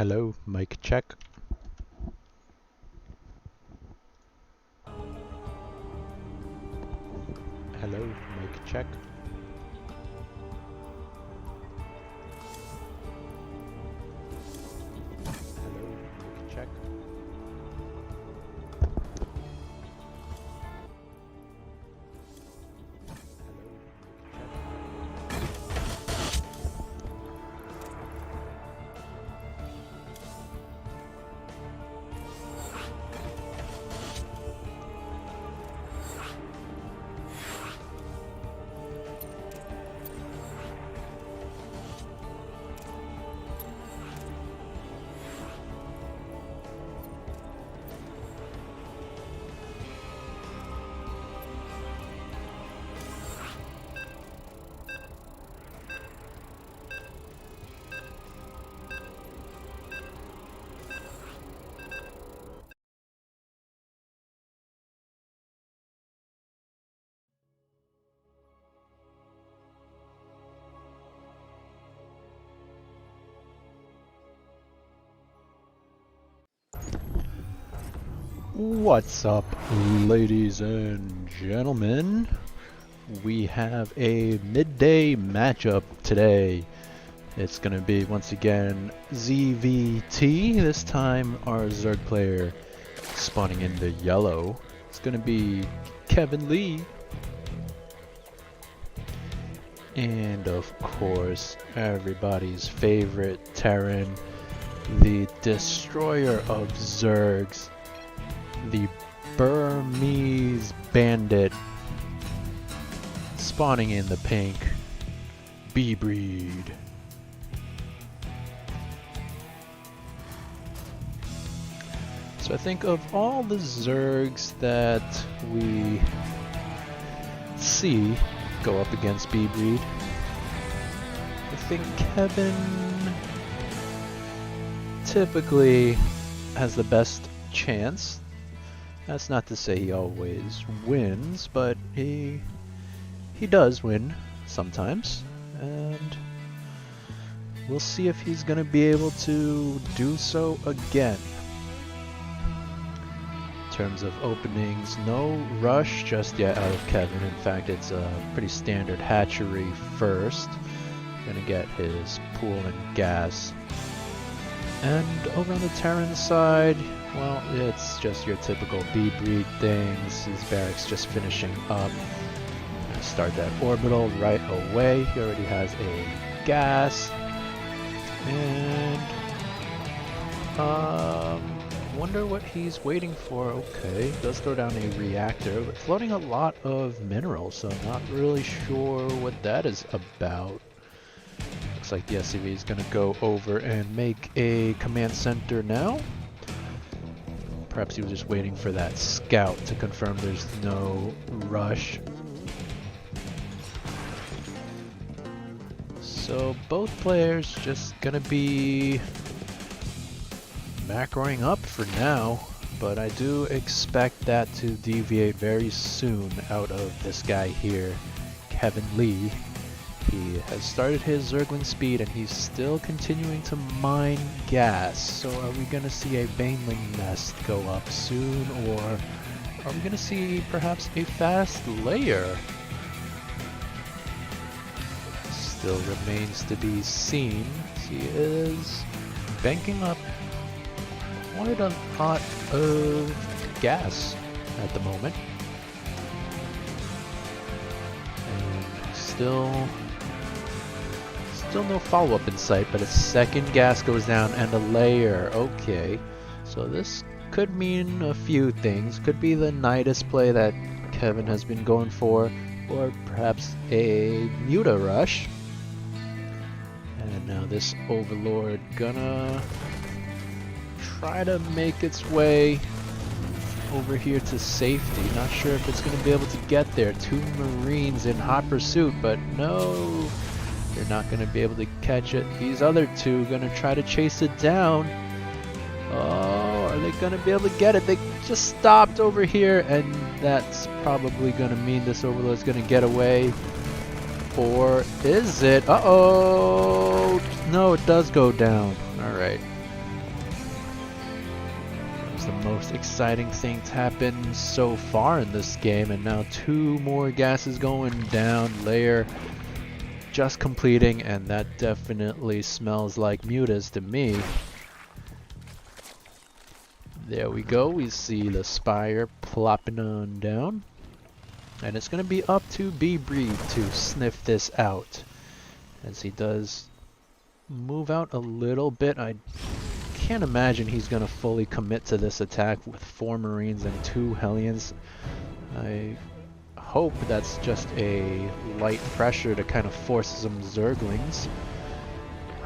Hello, mic check. Hello, mic check. Hello, mic check. What's up, ladies and gentlemen? We have a midday matchup today. It's gonna be once again ZVT. This time our Zerg player spawning in the yellow. It's gonna be kevinnleee. And of course, everybody's favorite Terran, the destroyer of Zergs, the Burmese bandit, spawning in the pink, bbreed. So I think of all the Zergs that we see go up against bbreed, I think Kevin typically has the best chance. That's not to say he always wins, but he does win sometimes, and we'll see if he's gonna be able to do so again. In terms of openings, no rush just yet out of Kevin. In fact, it's a pretty standard hatchery first. Gonna get his pool and gas. And over on the Terran side, well, it's just your typical bbreed things. His barracks just finishing up. Gonna start that orbital right away. He already has a gas. And wonder what he's waiting for. Okay, does throw down a reactor, but floating a lot of minerals, so I'm not really sure what that is about. Looks like the SCV is going to go over and make a command center now. Perhaps he was just waiting for that scout to confirm there's no rush. So both players just going to be macroing up for now, but I do expect that to deviate very soon out of this guy here, kevinnleee. He has started his Zergling speed and he's still continuing to mine gas. So are we going to see a Baneling nest go up soon, or are we going to see perhaps a fast layer? Still remains to be seen. He is banking up quite a lot of gas at the moment. And still no follow-up in sight, but a second gas goes down and a layer. Okay, so this could mean a few things. Could be the Nidus play that Kevin has been going for, or perhaps a Muta rush. And now this Overlord gonna try to make its way over here to safety. Not sure if it's going to be able to get there. Two Marines in hot pursuit, but no, they're not going to be able to catch it. These other two going to try to chase it down. Oh, are they going to be able to get it? They just stopped over here, and that's probably going to mean this Overlord is going to get away. Or is it? Uh-oh! No, it does go down. Alright. most exciting thing to happen so far in this game, and now 2 more gases going down. Layer just completing, and that definitely smells like mutas to me. There we go, we see the spire plopping on down. And it's going to be up to bbreed to sniff this out. As he does move out a little bit, I can't imagine he's going to fully commit to this attack with 4 Marines and 2 Hellions. I hope that's just a light pressure to kind of force some Zerglings.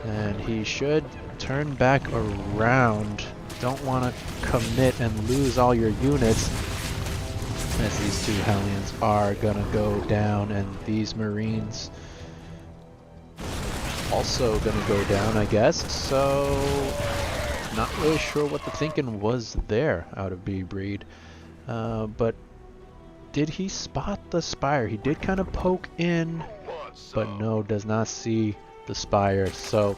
And he should turn back around. Don't want to commit and lose all your units, as these 2 Hellions are gonna go down, and these Marines also gonna go down, I guess. So not really sure what the thinking was there out of bbreed. But did he spot the spire? He did kind of poke in, but no, does not see the spire, so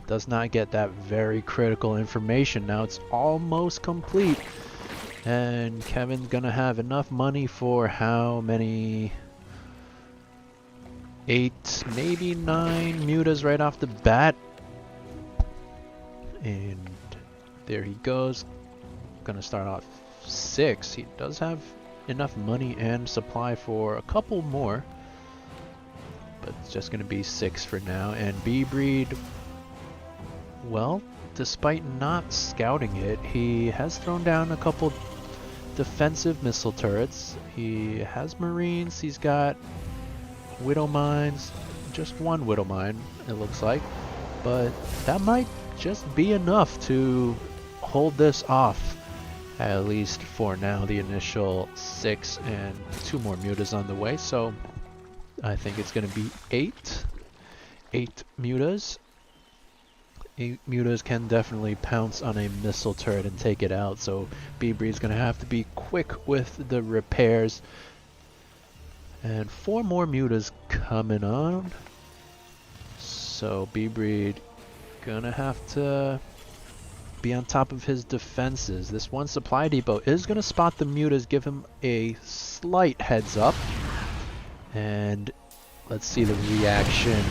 does not get that very critical information. Now it's almost complete, and Kevin's gonna have enough money for how many? 8, maybe 9 mutas right off the bat. And there he goes. Gonna start off 6. He does have enough money and supply for a couple more, but it's just gonna be 6 for now. And bbreed, well, despite not scouting it, he has thrown down a couple defensive missile turrets. He has Marines, he's got Widow Mines, just 1 Widow Mine it looks like, but that might just be enough to hold this off, at least for now. The initial 6 and 2 more mutas on the way, so I think it's going to be 8 mutas. 8 mutas can definitely pounce on a missile turret and take it out, so bbreed's going to have to be quick with the repairs. And 4 more mutas coming on, so bbreed gonna have to be on top of his defenses. This 1 supply depot is gonna spot the mutas, give him a slight heads up, and let's see the reaction.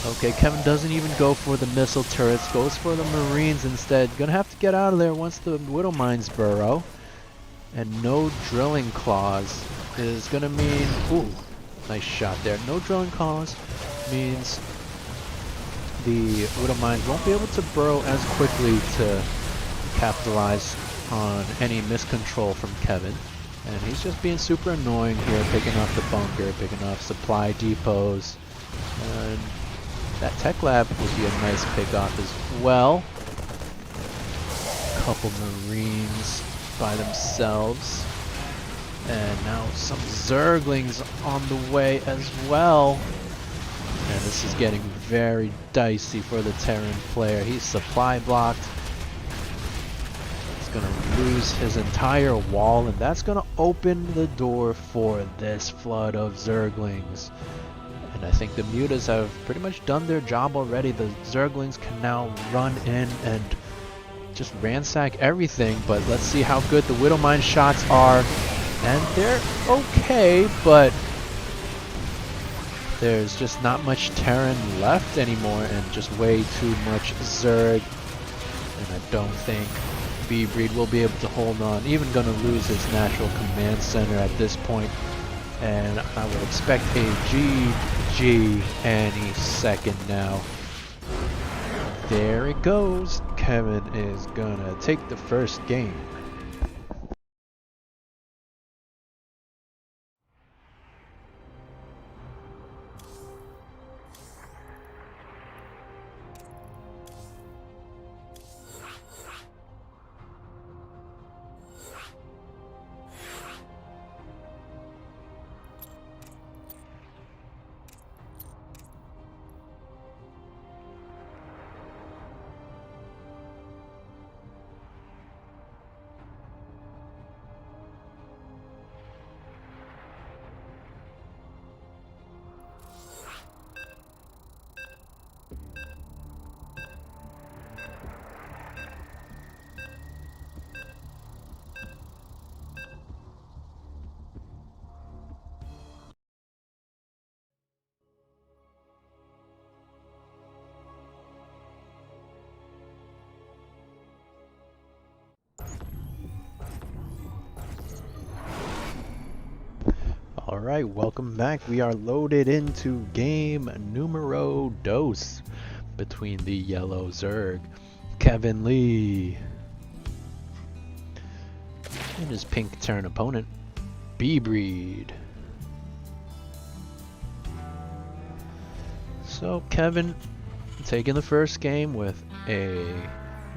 Okay, Kevin doesn't even go for the missile turrets, goes for the Marines instead. Gonna have to get out of there once the Widow Mines burrow. And no drilling claws is gonna mean, ooh, nice shot there. No drilling claws means the Widow Mines won't be able to burrow as quickly to capitalize on any miscontrol from Kevin. And he's just being super annoying here, picking off the bunker, picking off supply depots. And that tech lab would be a nice pick off as well. Couple Marines by themselves. And now some Zerglings on the way as well. And this is getting very dicey for the Terran player. He's supply blocked. He's going to lose his entire wall, and that's going to open the door for this flood of Zerglings. And I think the mutas have pretty much done their job already. The Zerglings can now run in and just ransack everything, but let's see how good the Widow Mine shots are. And they're okay, but there's just not much Terran left anymore, and just way too much Zerg. And I don't think bbreed will be able to hold on. Even gonna lose his natural command center at this point. And I would expect a GG any second now. There it goes. Kevin is gonna take the first game. Alright, welcome back. We are loaded into game numero dos between the yellow Zerg, kevinnleee, and his pink Terran opponent, bbreed. So Kevin taking the first game with a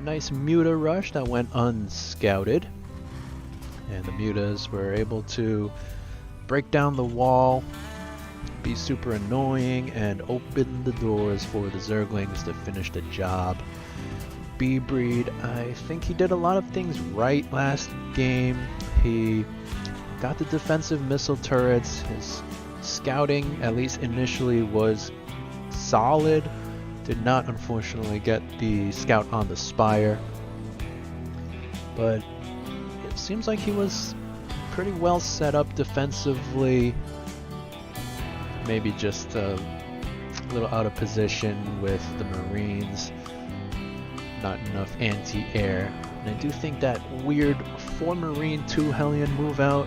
nice Muta rush that went unscouted, and the Mutas were able to break down the wall, be super annoying, and open the doors for the Zerglings to finish the job. bbreed, I think he did a lot of things right last game. He got the defensive missile turrets, his scouting, at least initially, was solid. Did not unfortunately get the scout on the spire, but it seems like he was pretty well set up defensively. Maybe just a little out of position with the Marines, not enough anti-air. And I do think that weird 4 Marine 2 Hellion move out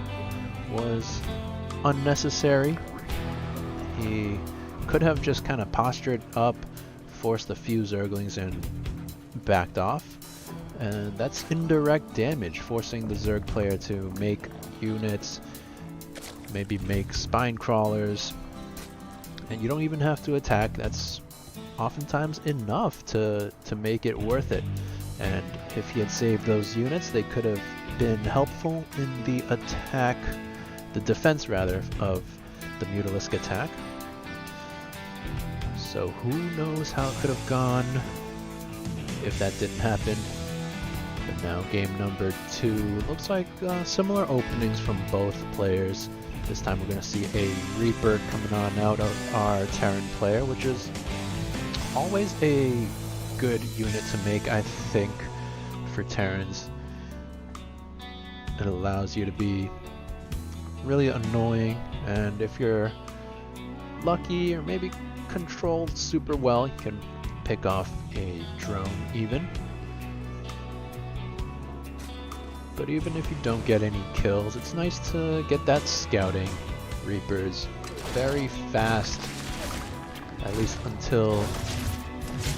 was unnecessary. He could have just kind of postured up, forced a few Zerglings and backed off. And that's indirect damage, forcing the Zerg player to make units, maybe make spine crawlers, and you don't even have to attack. That's oftentimes enough to make it worth it. And if he had saved those units, they could have been helpful in the attack, the defense rather, of the Mutalisk attack. So who knows how it could have gone if that didn't happen. But now game number 2, looks like similar openings from both players. This time we're going to see a Reaper coming on out of our Terran player, which is always a good unit to make, I think, for Terrans. It allows you to be really annoying, and if you're lucky or maybe controlled super well, you can pick off a drone even. But even if you don't get any kills, it's nice to get that scouting. Reaper's very fast, at least until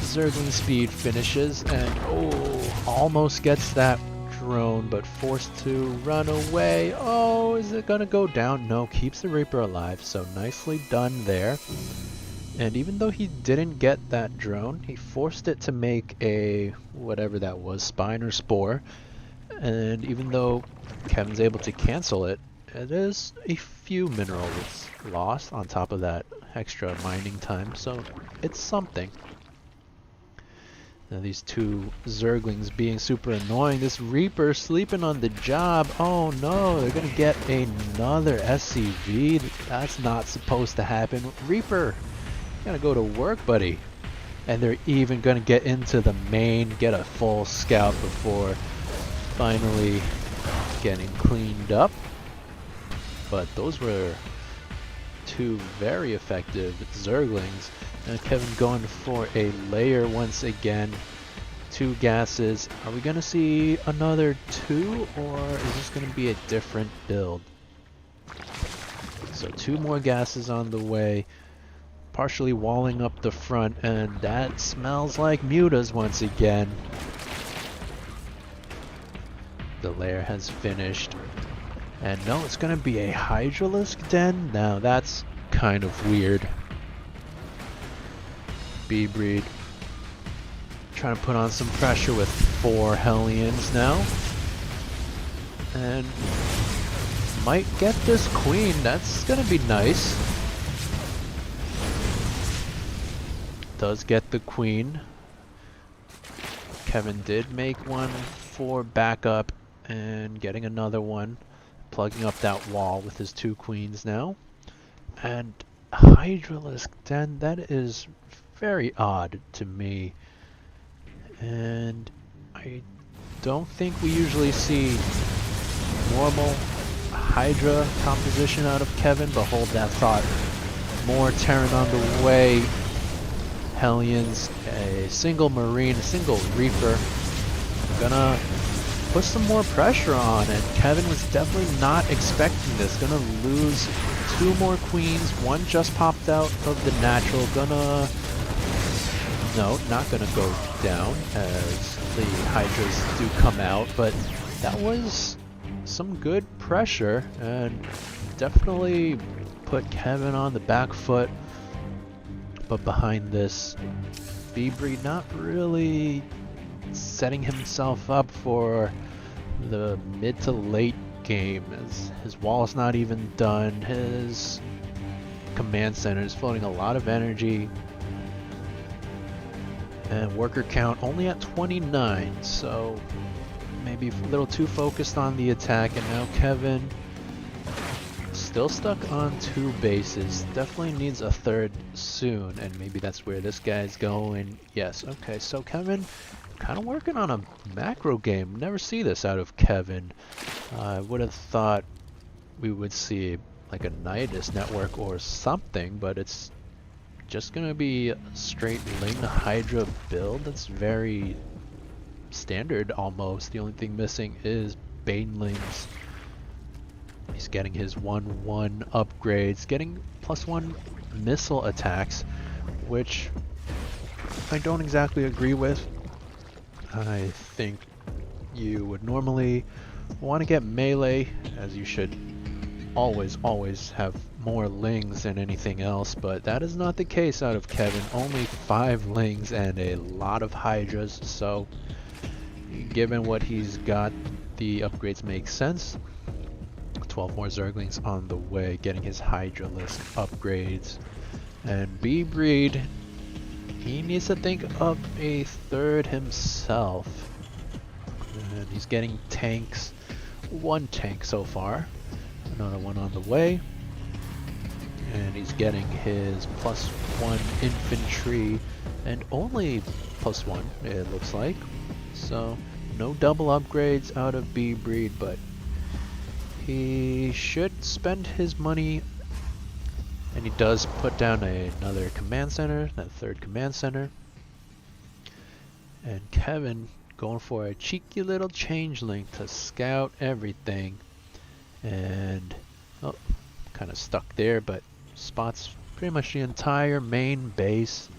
Zergling speed finishes, and oh, almost gets that drone, but forced to run away. Oh, is it gonna go down? No, keeps the Reaper alive, so nicely done there. And even though he didn't get that drone, he forced it to make a, whatever that was, spine or spore. And even though Kevin's able to cancel it, it is a few minerals lost on top of that extra mining time, so it's something. Now these two Zerglings being super annoying. This Reaper sleeping on the job. Oh no, they're gonna get another SCV. That's not supposed to happen. Reaper, you gotta go to work, buddy. And they're even gonna get into the main, get a full scout before finally getting cleaned up. But those were two very effective Zerglings. And Kevin going for a layer once again. 2 gases. Are we gonna see another 2, or is this gonna be a different build? So 2 more gases on the way, partially walling up the front, and that smells like mutas once again. The lair has finished. And no, it's gonna be a Hydralisk den? Now that's kind of weird. bbreed trying to put on some pressure with 4 Hellions now. And might get this queen. That's gonna be nice. Does get the queen. Kevin did make one for backup, and getting another one, plugging up that wall with his 2 queens now. And Hydralisk den, that is very odd to me. And I don't think we usually see normal Hydra composition out of Kevin, but hold that thought. More Terran on the way. Hellions, a single Marine, a single Reaper. Gonna put some more pressure on, and Kevin was definitely not expecting this. Gonna lose 2 more queens. 1 just popped out of the natural. No, not gonna go down as the Hydras do come out, but that was some good pressure and definitely put Kevin on the back foot. But behind this, bbreed not really setting himself up for the mid to late game, as his wall's not even done. His command center is floating a lot of energy, and worker count only at 29, so maybe a little too focused on the attack. And now Kevin still stuck on 2 bases, definitely needs a 3rd soon, and maybe that's where this guy's going. Yes, okay, so Kevin kind of working on a macro game. Never see this out of Kevin. I would have thought we would see like a Nidus network or something, but it's just gonna be a straight Ling Hydra build. That's very standard almost. The only thing missing is Banelings. He's getting his 1/1 upgrades, getting +1 missile attacks, which I don't exactly agree with. I think you would normally want to get melee, as you should always have more Lings than anything else, but that is not the case out of Kevin. Only 5 Lings and a lot of Hydras, so given what he's got, the upgrades make sense. 12 more Zerglings on the way, getting his Hydralisk upgrades. And bbreed, he needs to think of a 3rd himself. And he's getting tanks. 1 tank so far. Another one on the way. And he's getting his +1 infantry. And only +1, it looks like. So, no double upgrades out of bbreed, but he should spend his money, and he does put down another command center, that 3rd command center. And Kevin going for a cheeky little changeling to scout everything, and oh, kind of stuck there, but spots pretty much the entire main base.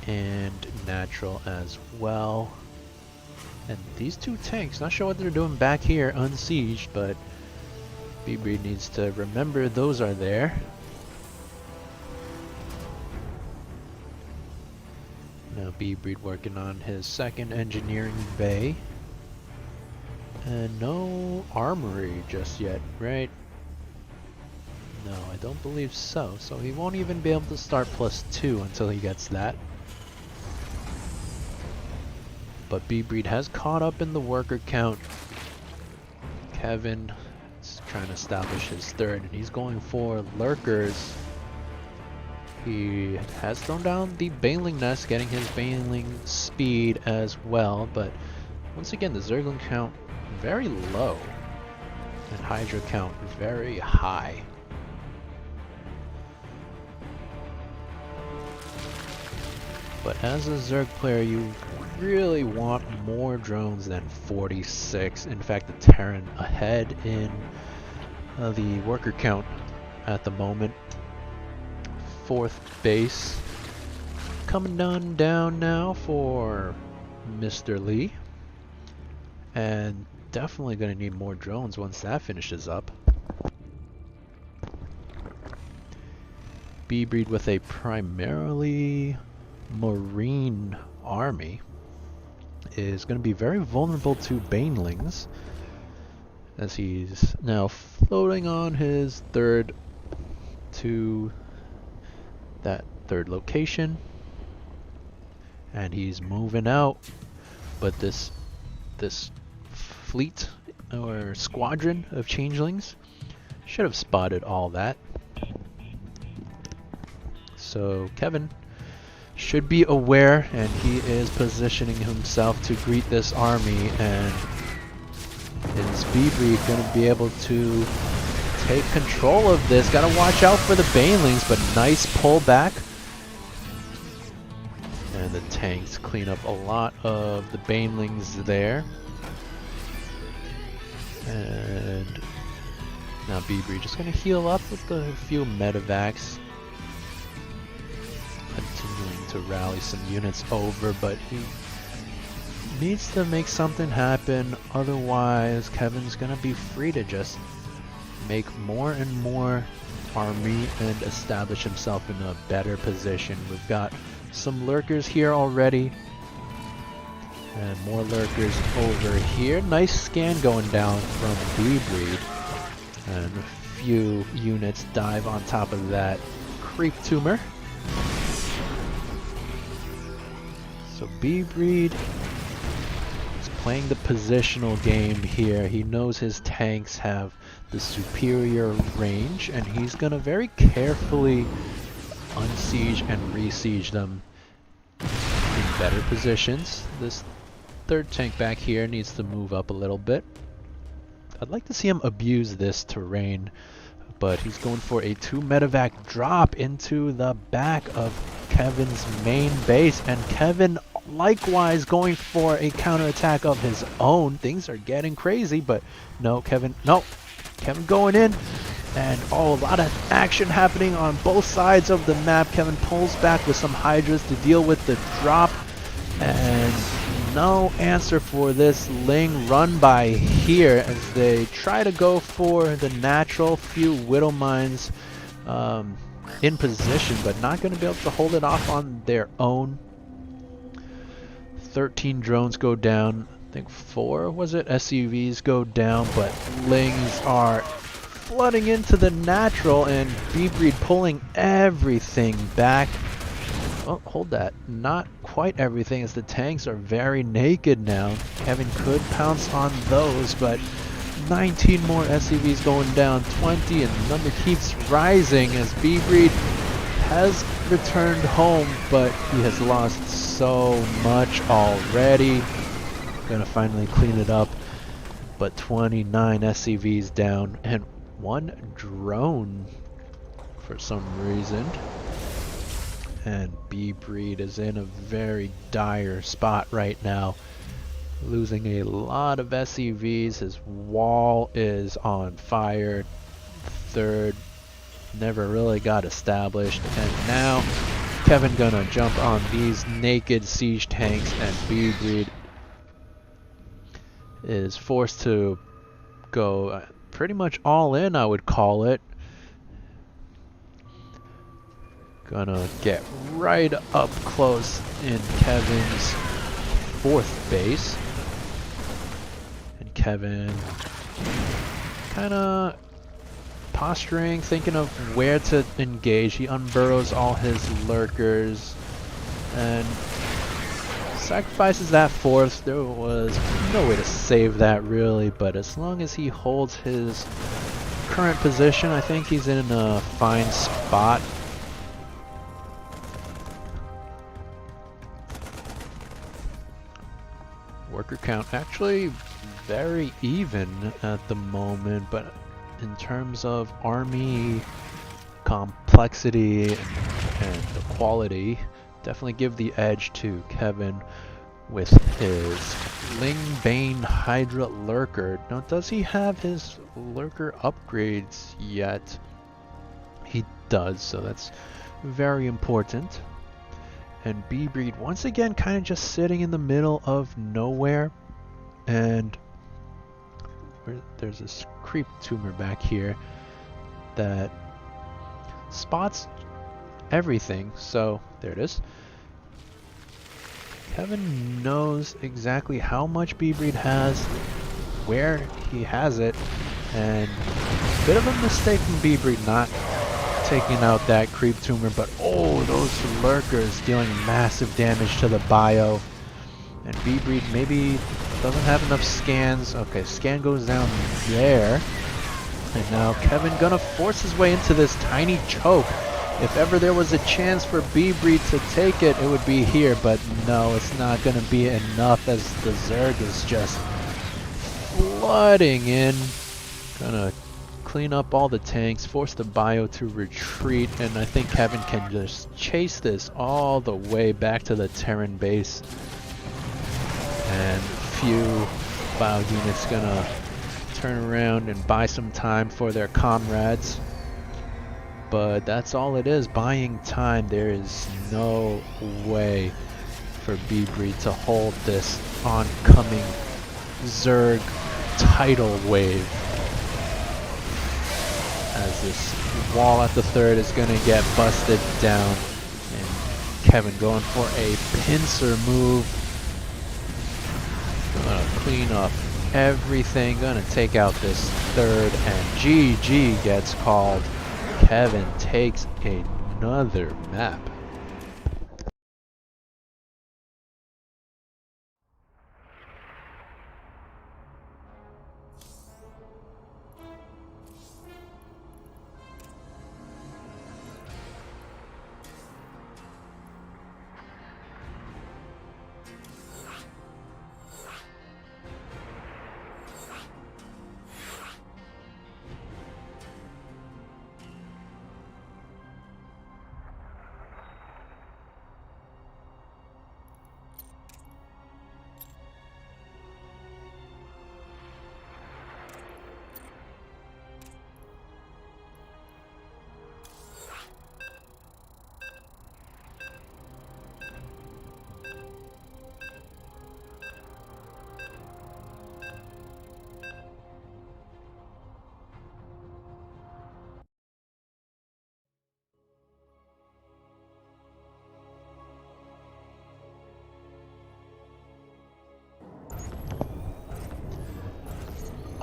And natural as well. And these 2 tanks, not sure what they're doing back here unsieged, but bbreed needs to remember those are there. Now bbreed working on his 2nd engineering bay. And no armory just yet, right? No, I don't believe so. So he won't even be able to start +2 until he gets that. But bbreed has caught up in the worker count. Kevin is trying to establish his 3rd, and he's going for lurkers. He has thrown down the Baneling nest, getting his Baneling speed as well, but once again the Zergling count very low, and Hydra count very high. But as a Zerg player, you really want more drones than 46. In fact, the Terran ahead in the worker count at the moment. 4th base coming down now for Mr. Lee, and definitely going to need more drones once that finishes up. bbreed with a primarily Marine army is going to be very vulnerable to Banelings, as he's now floating on his 3rd to that 3rd location, and he's moving out. But this fleet or squadron of changelings should have spotted all that. So Kevin should be aware, and he is positioning himself to greet this army, and is bbreed going to be able to take control of this? Gotta watch out for the Banelings, but nice pullback. And And the tanks clean up a lot of the banelings there. And now bbreed just gonna heal up with a few medevacs. Continuing to rally some units over, but he needs to make something happen, otherwise Kevin's gonna be free to just make more and more army and establish himself in a better position. We've got some lurkers here already, and more lurkers over here. Nice scan going down from bbreed, and a few units dive on top of that creep tumor. So bbreed is playing the positional game here. He knows his tanks have the superior range, and he's gonna very carefully unsiege and re-siege them in better positions. This third tank back here needs to move up a little bit. I'd like to see him abuse this terrain, but he's going for a 2 medevac drop into the back of Kevin's main base, and Kevin likewise going for a counterattack of his own. Things are getting crazy, but no, Kevin going in, and oh, a lot of action happening on both sides of the map. Kevin pulls back with some Hydras to deal with the drop, and no answer for this Ling run by here as they try to go for the natural. Few Widow Mines in position, but not going to be able to hold it off on their own. 13 drones go down. I think 4, was it, SUVs go down, but Lings are flooding into the natural, and bbreed pulling everything back. Oh, hold that. Not quite everything, as the tanks are very naked now. Kevin could pounce on those, but 19 more SUVs going down, 20, and the number keeps rising as bbreed has returned home, but he has lost so much already. Gonna finally clean it up, but 29 SCVs down and 1 drone for some reason. And bbreed is in a very dire spot right now, losing a lot of SCVs. His wall is on fire. Third never really got established, and now Kevin gonna jump on these naked siege tanks, and bbreed is forced to go pretty much all in, I would call it. Gonna get right up close in Kevin's 4th base, and Kevin kinda posturing, thinking of where to engage. He unburrows all his lurkers and sacrifices that 4th. There was no way to save that really, but as long as he holds his current position, I think he's in a fine spot. Worker count actually very even at the moment, but in terms of army complexity and the quality, definitely give the edge to Kevin with his Ling Bane Hydra Lurker. Now, does he have his Lurker upgrades yet? He does, so that's very important. And bbreed once again kind of just sitting in the middle of nowhere, and there's this creep tumor back here that spots everything. So there it is. Kevin knows exactly how much bbreed has, where he has it, and a bit of a mistake from bbreed not taking out that creep tumor, but oh, those lurkers dealing massive damage to the bio. And bbreed maybe doesn't have enough scans. Okay, scan goes down there. And now Kevin gonna force his way into this tiny choke. If ever there was a chance for bbreed to take it, it would be here, but no, it's not gonna be enough as the Zerg is just flooding in. Gonna clean up all the tanks, force the bio to retreat, and I think Kevin can just chase this all the way back to the Terran base. And few bio units gonna turn around and buy some time for their comrades. But that's all it is, buying time. There is no way for bbreed to hold this oncoming Zerg tidal wave. As this wall at the third is going to get busted down. And Kevin going for a pincer move. Gonna clean up everything. Gonna take out this third. And GG gets called. Kevin takes another map.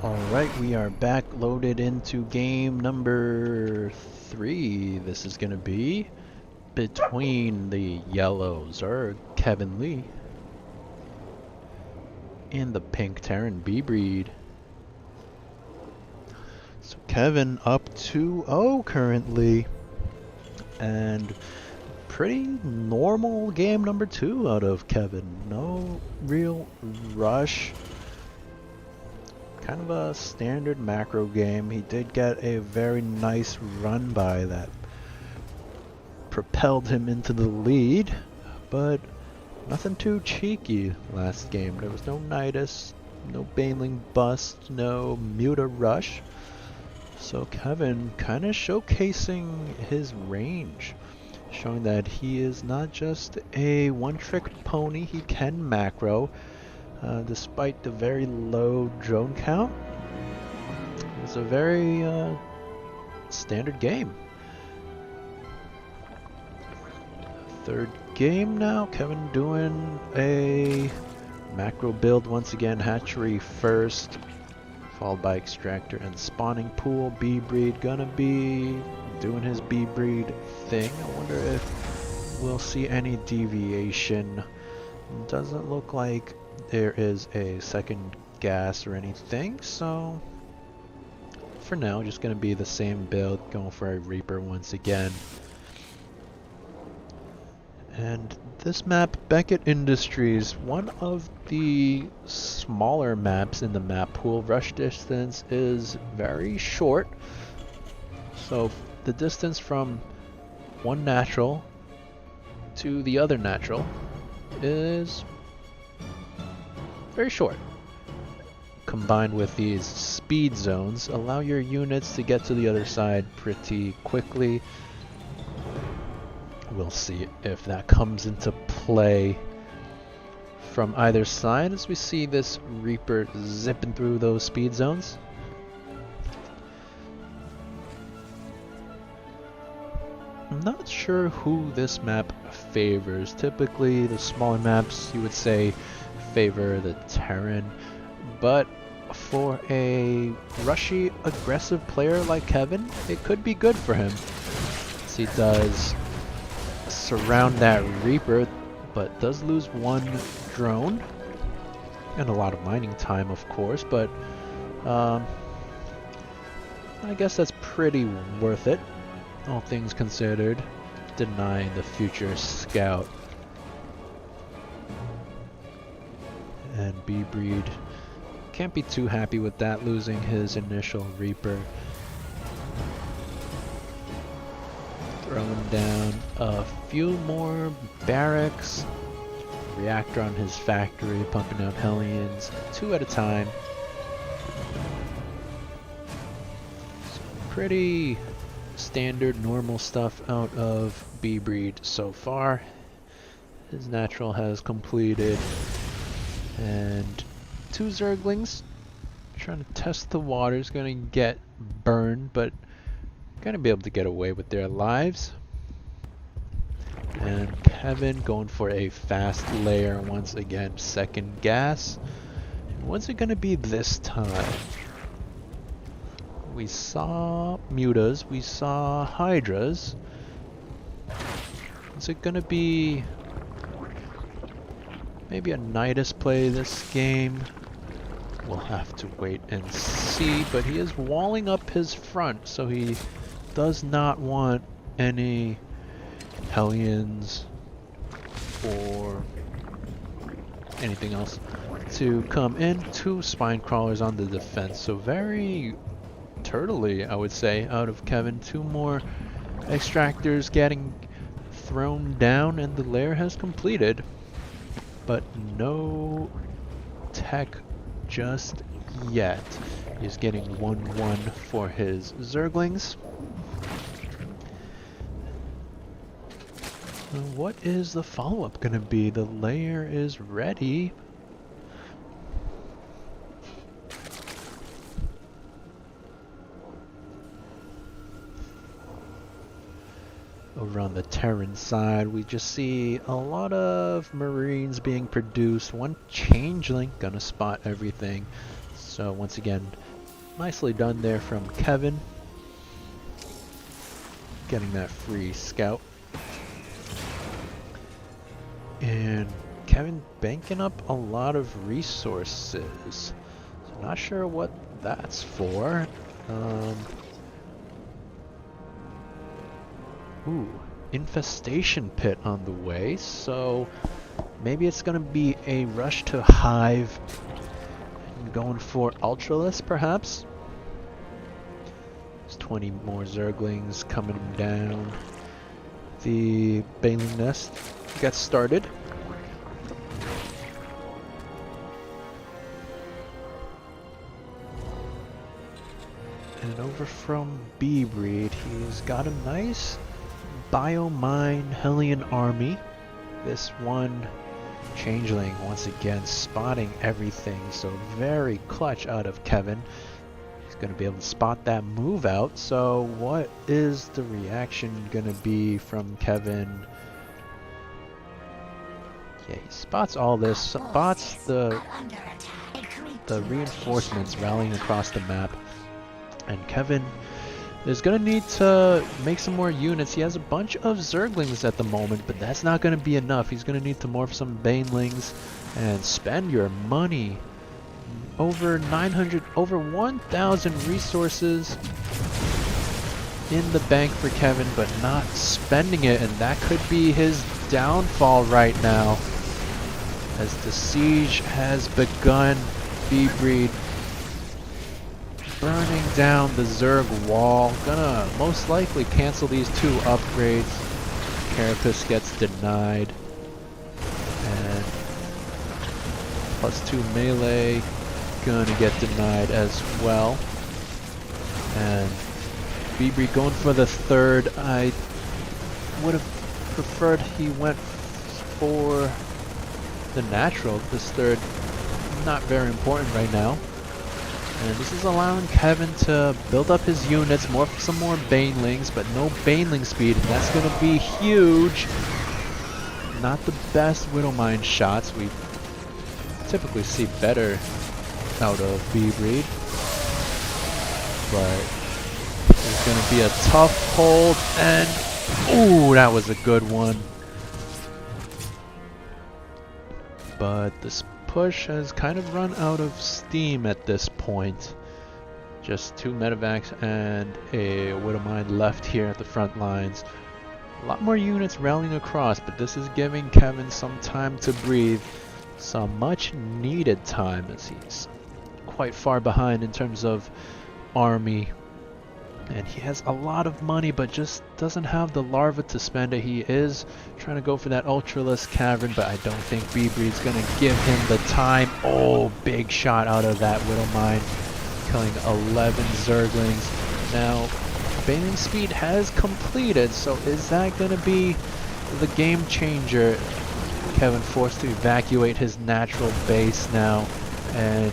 Alright, we are back loaded into game number 3. This is going to be between the yellow Zerg, kevinnleee, and the pink Terran bbreed. So Kevin up 2-0 currently, and pretty normal game number 2 out of Kevin. No real rush. Kind of a standard macro game. He did get a very nice run by that propelled him into the lead, but nothing too cheeky last game. There was no Nidus, no Baneling bust, no Muta rush. So Kevin kind of showcasing his range, showing that he is not just a one-trick pony. He can macro. Despite the very low drone count, it's a very standard game. Third game now, Kevin doing a macro build once again, hatchery first, followed by extractor and spawning pool. bbreed gonna be doing his bbreed thing. I wonder if we'll see any deviation. Doesn't look like there is a second gas or anything, so for now just gonna be the same build, going for a Reaper once again. And this map, Beckett Industries, one of the smaller maps in the map pool. Rush distance is very short, so the distance from one natural to the other natural is very short. Combined with these speed zones, allow your units to get to the other side pretty quickly. We'll see if that comes into play from either side as we see this Reaper zipping through those speed zones. I'm not sure who this map favors. Typically the smaller maps you would say favor the Terran, but for a rushy, aggressive player like Kevin, it could be good for him, as he does surround that Reaper, but does lose one drone and a lot of mining time, of course, but I guess that's pretty worth it, all things considered, denying the future scout. And bbreed can't be too happy with that, losing his initial Reaper. Throwing down a few more barracks. Reactor on his factory, pumping out Hellions, 2 at a time. So pretty standard, normal stuff out of bbreed so far. His natural has completed. And 2 Zerglings. Trying to test the waters, gonna get burned, but gonna be able to get away with their lives. And Kevin going for a fast layer once again, second gas. What's it gonna be this time? We saw mutas, we saw hydras. Is it gonna be maybe a Nidus play this game? We'll have to wait and see, but he is walling up his front, so he does not want any Hellions or anything else to come in. 2 spine crawlers on the defense, so very turtley, I would say, out of Kevin. 2 more extractors getting thrown down, and the lair has completed, but no tech just yet. He's getting 1-1 for his Zerglings. What is the follow-up gonna be? The lair is ready. Over on the Terran side, we just see a lot of Marines being produced. 1 Changeling gonna spot everything. So once again, nicely done there from Kevin. Getting that free scout. And Kevin banking up a lot of resources. So not sure what that's for. Ooh, infestation pit on the way, so maybe it's gonna be a rush to hive and going for Ultralisk perhaps. There's 20 more Zerglings coming down. The Baneling Nest gets started. And over from bbreed, he's got a nice Biomine Hellion army. This 1 Changeling once again spotting everything, so very clutch out of Kevin. He's going to be able to spot that move out. So what is the reaction going to be from Kevin? Yeah, he spots all this, spots the reinforcements rallying across the map, and Kevin is going to need to make some more units. He has a bunch of Zerglings at the moment, but that's not going to be enough. He's going to need to morph some Banelings and spend your money. Over 900, over 1,000 resources in the bank for Kevin, but not spending it, and that could be his downfall right now. As the siege has begun, bbreed burning down the Zerg wall. Gonna most likely cancel these 2 upgrades. Carapace gets denied. And +2 melee gonna get denied as well. And bbreed going for the 3rd. I would have preferred he went for the natural. This 3rd, not very important right now. And this is allowing Kevin to build up his units, morph some more Banelings, but no Baneling speed, and that's going to be huge. Not the best Widowmine shots. We typically see better out of bbreed, but it's going to be a tough hold, and ooh, that was a good one. But this push has kind of run out of steam at this point. Just 2 medevacs and a Widowmine left here at the front lines. A lot more units rallying across, but this is giving Kevin some time to breathe. Some much needed time, as he's quite far behind in terms of army. And he has a lot of money, but just doesn't have the larva to spend it. He is trying to go for that Ultraless Cavern, but I don't think bbreed's going to give him the time. Oh, big shot out of that Widowmine, killing 11 Zerglings. Now, Baneling Speed has completed, so is that going to be the game changer? Kevin forced to evacuate his natural base now, and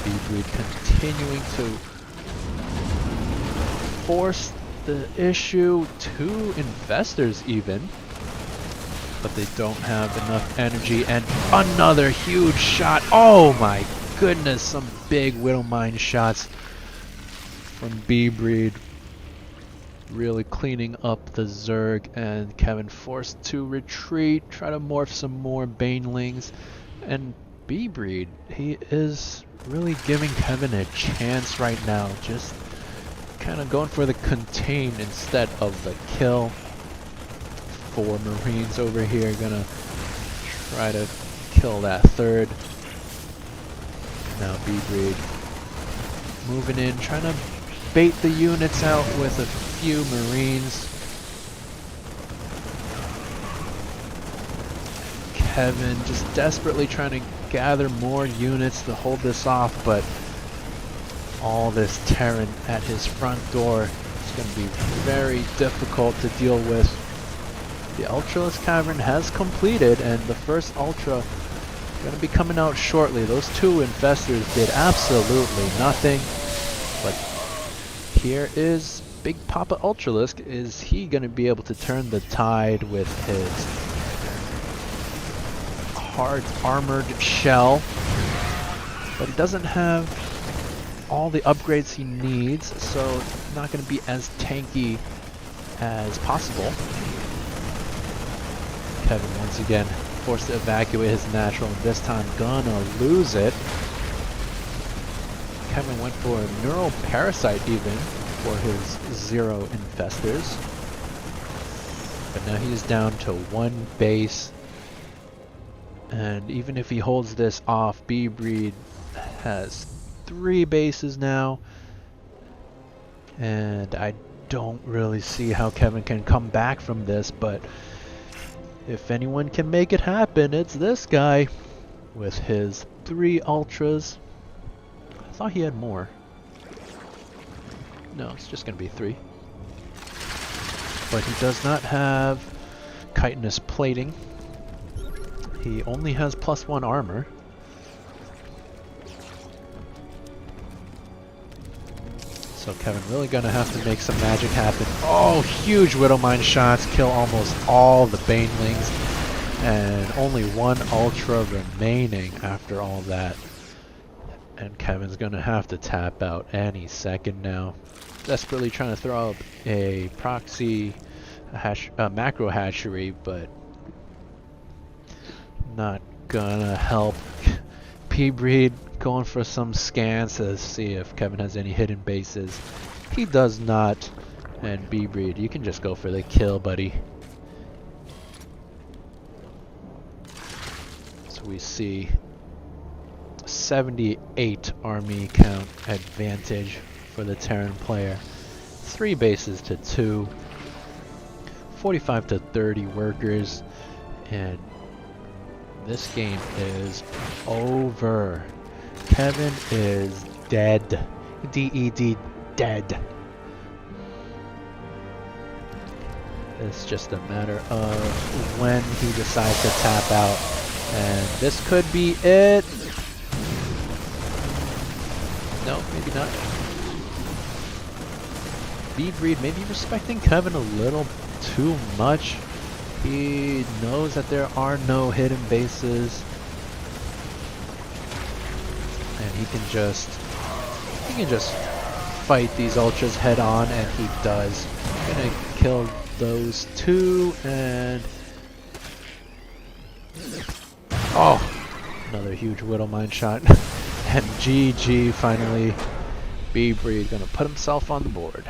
bbreed continuing to force the issue. 2 investors even, but they don't have enough energy. And another huge shot. Oh my goodness, some big Widowmine shots from bbreed, really cleaning up the Zerg, and Kevin forced to retreat, try to morph some more Banelings. And bbreed, he is really giving Kevin a chance right now, just kind of going for the contain instead of the kill. 4 Marines over here gonna try to kill that 3rd. Now bbreed moving in, trying to bait the units out with a few Marines. Kevin just desperately trying to gather more units to hold this off, but all this Terran at his front door is going to be very difficult to deal with. The Ultraless Cavern has completed, and the first Ultra is going to be coming out shortly. Those 2 infestors did absolutely nothing, but here is Big Papa Ultralisk. Is he going to be able to turn the tide with his hard armored shell? But he doesn't have all the upgrades he needs, so not going to be as tanky as possible. Kevin once again forced to evacuate his natural, and this time gonna lose it. Kevin went for a Neural Parasite even for his 0 infestors, but now he's down to 1 base. And even if he holds this off, bbreed has 3 bases now, and I don't really see how Kevin can come back from this, but if anyone can make it happen, it's this guy with his 3 Ultras. I thought he had more. No, it's just gonna be 3. But he does not have chitinous plating. He only has +1 armor. So Kevin really gonna have to make some magic happen. Oh, huge Widowmine shots, kill almost all the Banelings, and only 1 Ultra remaining after all that. And Kevin's gonna have to tap out any second now. Desperately trying to throw up a proxy macro hatchery, but not gonna help. bbreed going for some scans to see if Kevin has any hidden bases. He does not. And bbreed, you can just go for the kill, buddy. So we see 78 army count advantage for the Terran player. 3 bases to 2. 45 to 30 workers. And this game is over. Kevin is dead. D-E-D, dead. It's just a matter of when he decides to tap out. And this could be it. No, maybe not. bbreed maybe respecting Kevin a little too much. He knows that there are no hidden bases, and he can just fight these Ultras head on, and he does. Gonna kill those 2, and oh, another huge Widowmine shot. And GG, finally. bbreed gonna put himself on the board.